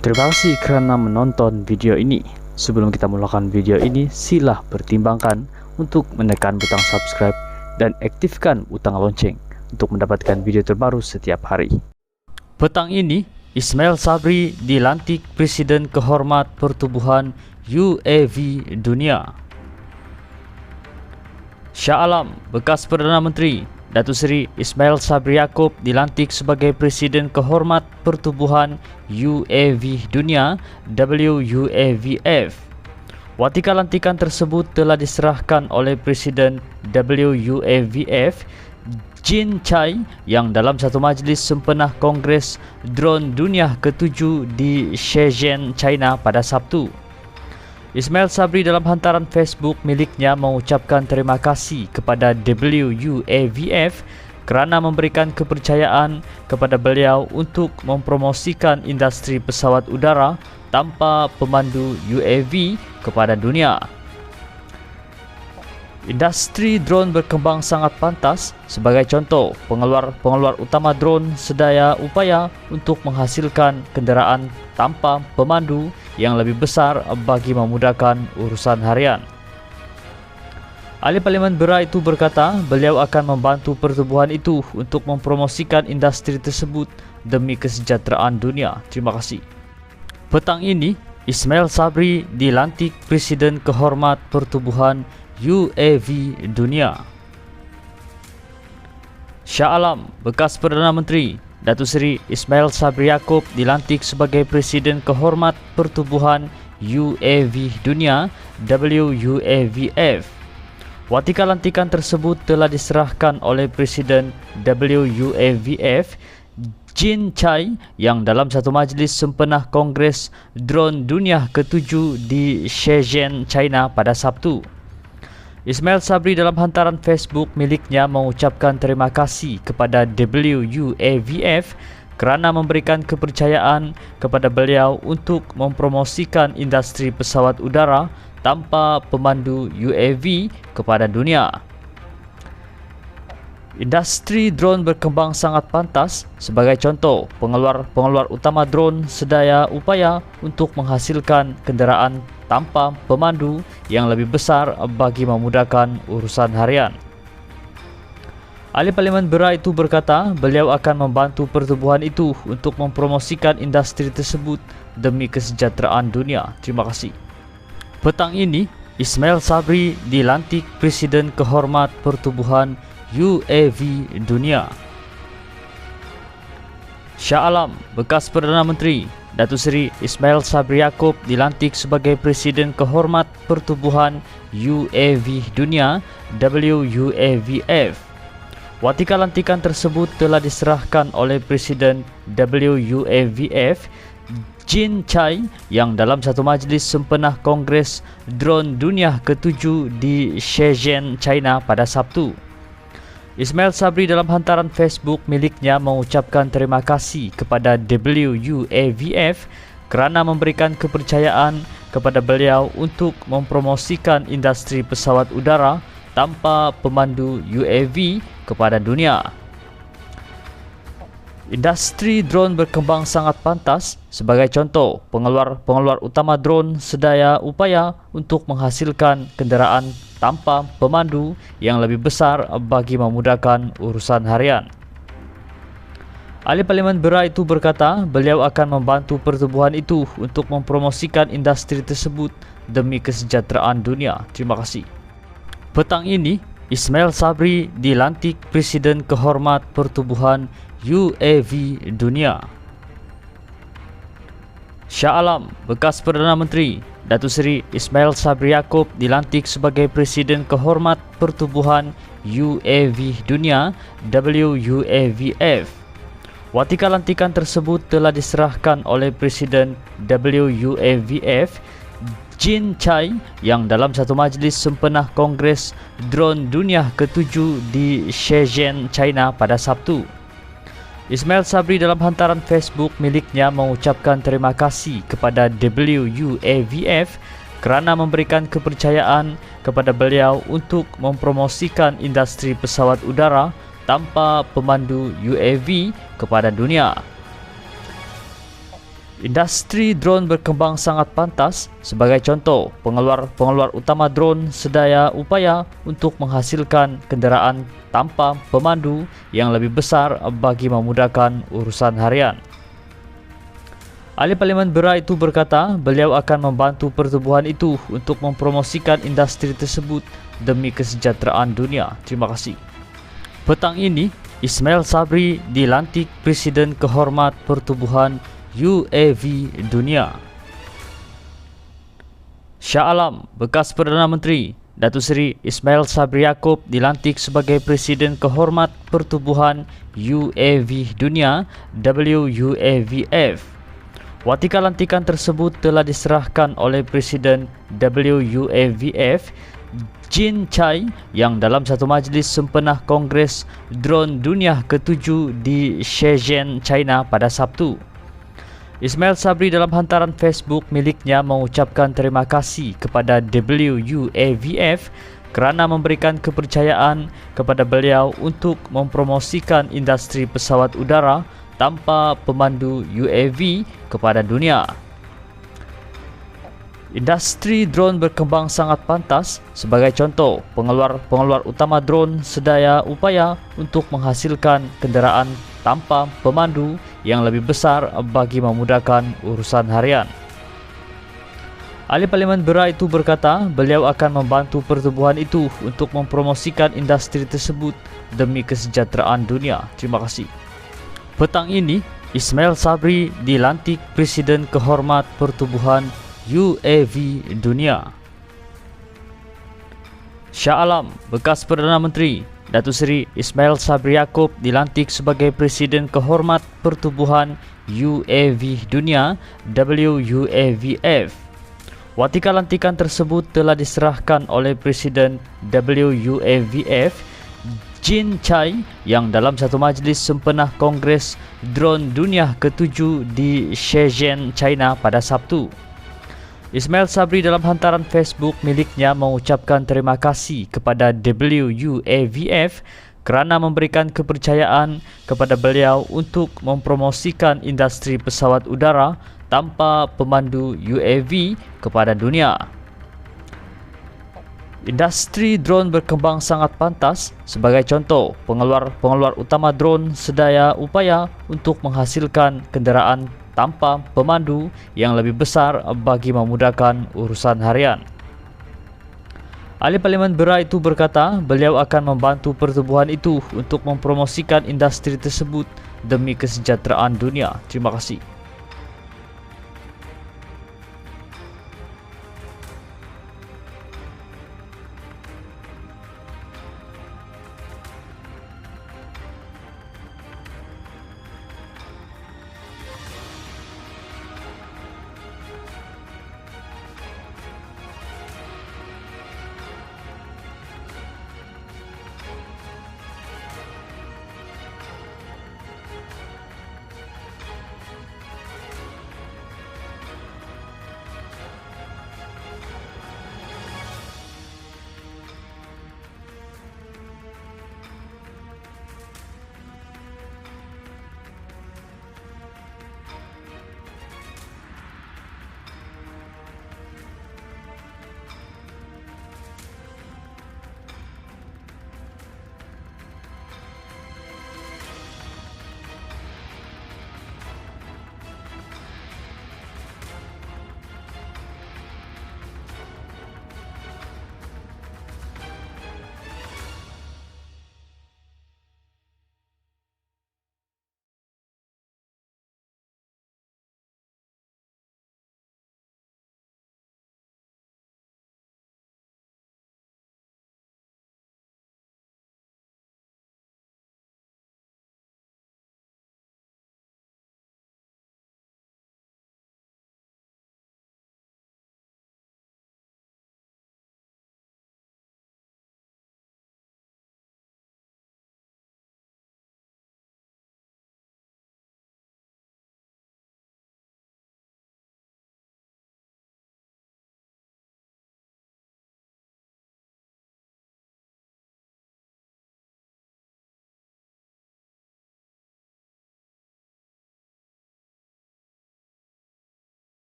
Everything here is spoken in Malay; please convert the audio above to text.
Terima kasih karena menonton video ini. Sebelum kita melakukan video ini, silah pertimbangkan untuk menekan butang subscribe dan aktifkan butang lonceng untuk mendapatkan video terbaru setiap hari. Petang ini, Ismail Sabri dilantik Presiden Kehormat Pertubuhan UAV Dunia. Shah Alam, bekas Perdana Menteri Datuk Seri Ismail Sabri Yaakob dilantik sebagai Presiden Kehormat Pertubuhan UAV Dunia WUAVF. Watika lantikan tersebut telah diserahkan oleh Presiden WUAVF Jin Chai yang dalam satu majlis sempena Kongres Drone Dunia ke-7 di Shenzhen, China pada Sabtu. Ismail Sabri dalam hantaran Facebook miliknya mengucapkan terima kasih kepada WUAVF kerana memberikan kepercayaan kepada beliau untuk mempromosikan industri pesawat udara tanpa pemandu UAV kepada dunia. Industri drone berkembang sangat pantas. Sebagai contoh, pengeluar utama drone sedaya upaya untuk menghasilkan kenderaan tanpa pemandu yang lebih besar bagi memudahkan urusan harian. Ahli Parlimen Beras itu berkata, beliau akan membantu pertubuhan itu untuk mempromosikan industri tersebut demi kesejahteraan dunia. Terima kasih. Petang ini, Ismail Sabri dilantik Presiden Kehormat Pertubuhan UAV Dunia. Shah Alam, bekas Perdana Menteri Datuk Seri Ismail Sabri Yaakob dilantik sebagai Presiden Kehormat Pertubuhan UAV Dunia WUAVF. Watika lantikan tersebut telah diserahkan oleh Presiden WUAVF Jin Chai yang dalam satu majlis sempena Kongres Drone Dunia ke-7 di Shenzhen, China pada Sabtu. Ismail Sabri dalam hantaran Facebook miliknya mengucapkan terima kasih kepada WUAVF kerana memberikan kepercayaan kepada beliau untuk mempromosikan industri pesawat udara tanpa pemandu UAV kepada dunia. Industri drone berkembang sangat pantas. Sebagai contoh, pengeluar utama drone sedaya upaya untuk menghasilkan kenderaan tanpa pemandu yang lebih besar bagi memudahkan urusan harian. Ahli Parlimen Beras itu berkata, beliau akan membantu pertubuhan itu untuk mempromosikan industri tersebut demi kesejahteraan dunia. Terima kasih. Petang ini, Ismail Sabri dilantik Presiden Kehormat Pertubuhan UAV Dunia. Shah Alam, bekas Perdana Menteri Datuk Seri Ismail Sabri Yaakob dilantik sebagai Presiden Kehormat Pertubuhan UAV Dunia WUAVF. Watika lantikan tersebut telah diserahkan oleh Presiden WUAVF Jin Chai yang dalam satu majlis sempena Kongres Drone Dunia ke-7 di Shenzhen, China pada Sabtu. Ismail Sabri dalam hantaran Facebook miliknya mengucapkan terima kasih kepada WUAVF kerana memberikan kepercayaan kepada beliau untuk mempromosikan industri pesawat udara tanpa pemandu UAV kepada dunia. Industri drone berkembang sangat pantas. Sebagai contoh, pengeluar utama drone sedaya upaya untuk menghasilkan kenderaan tanpa pemandu yang lebih besar bagi memudahkan urusan harian. Ahli Parlimen Beras itu berkata, beliau akan membantu pertubuhan itu untuk mempromosikan industri tersebut demi kesejahteraan dunia. Terima kasih. Petang ini, Ismail Sabri dilantik Presiden Kehormat Pertubuhan UAV Dunia. Shah Alam, bekas Perdana Menteri Datuk Seri Ismail Sabri Yaakob dilantik sebagai Presiden Kehormat Pertubuhan UAV Dunia WUAVF. Watika lantikan tersebut telah diserahkan oleh Presiden WUAVF Jin Chai yang dalam satu majlis sempena Kongres Drone Dunia ke-7 di Shenzhen, China pada Sabtu. Ismail Sabri dalam hantaran Facebook miliknya mengucapkan terima kasih kepada WUAVF kerana memberikan kepercayaan kepada beliau untuk mempromosikan industri pesawat udara tanpa pemandu UAV kepada dunia. Industri drone berkembang sangat pantas. Sebagai contoh, pengeluar utama drone sedaya upaya untuk menghasilkan kenderaan tanpa pemandu yang lebih besar bagi memudahkan urusan harian. Ahli Parlimen Beras itu berkata beliau akan membantu pertubuhan itu untuk mempromosikan industri tersebut demi kesejahteraan dunia. Terima kasih. Petang ini, Ismail Sabri dilantik Presiden Kehormat Pertubuhan UAV Dunia. Shah Alam, bekas Perdana Menteri Datuk Seri Ismail Sabri Yaakob dilantik sebagai Presiden Kehormat Pertubuhan UAV Dunia WUAVF. Watika lantikan tersebut telah diserahkan oleh Presiden WUAVF Jin Chai yang dalam satu majlis sempena Kongres Drone Dunia ke-7 di Shenzhen, China pada Sabtu. Ismail Sabri dalam hantaran Facebook miliknya mengucapkan terima kasih kepada WUAVF kerana memberikan kepercayaan kepada beliau untuk mempromosikan industri pesawat udara tanpa pemandu UAV kepada dunia. Industri drone berkembang sangat pantas. Sebagai contoh, pengeluar utama drone sedaya upaya untuk menghasilkan kenderaan tanpa pemandu yang lebih besar bagi memudahkan urusan harian. Ahli Parlimen Beras itu berkata beliau akan membantu pertubuhan itu untuk mempromosikan industri tersebut demi kesejahteraan dunia. Terima kasih. Petang ini, Ismail Sabri dilantik Presiden Kehormat Pertubuhan UAV Dunia. Shah Alam, bekas Perdana Menteri Datuk Seri Ismail Sabri Yaakob dilantik sebagai Presiden Kehormat Pertubuhan UAV Dunia WUAVF. Watika lantikan tersebut telah diserahkan oleh Presiden WUAVF Jin Chai yang dalam satu majlis sempena Kongres Drone Dunia ke-7 di Shenzhen, China pada Sabtu. Ismail Sabri dalam hantaran Facebook miliknya mengucapkan terima kasih kepada WUAVF kerana memberikan kepercayaan kepada beliau untuk mempromosikan industri pesawat udara tanpa pemandu UAV kepada dunia. Industri drone berkembang sangat pantas. Sebagai contoh, pengeluar utama drone sedaya upaya untuk menghasilkan kenderaan tanpa pemandu yang lebih besar bagi memudahkan urusan harian. Ahli Parlimen Beras itu berkata beliau akan membantu pertubuhan itu untuk mempromosikan industri tersebut demi kesejahteraan dunia. Terima kasih.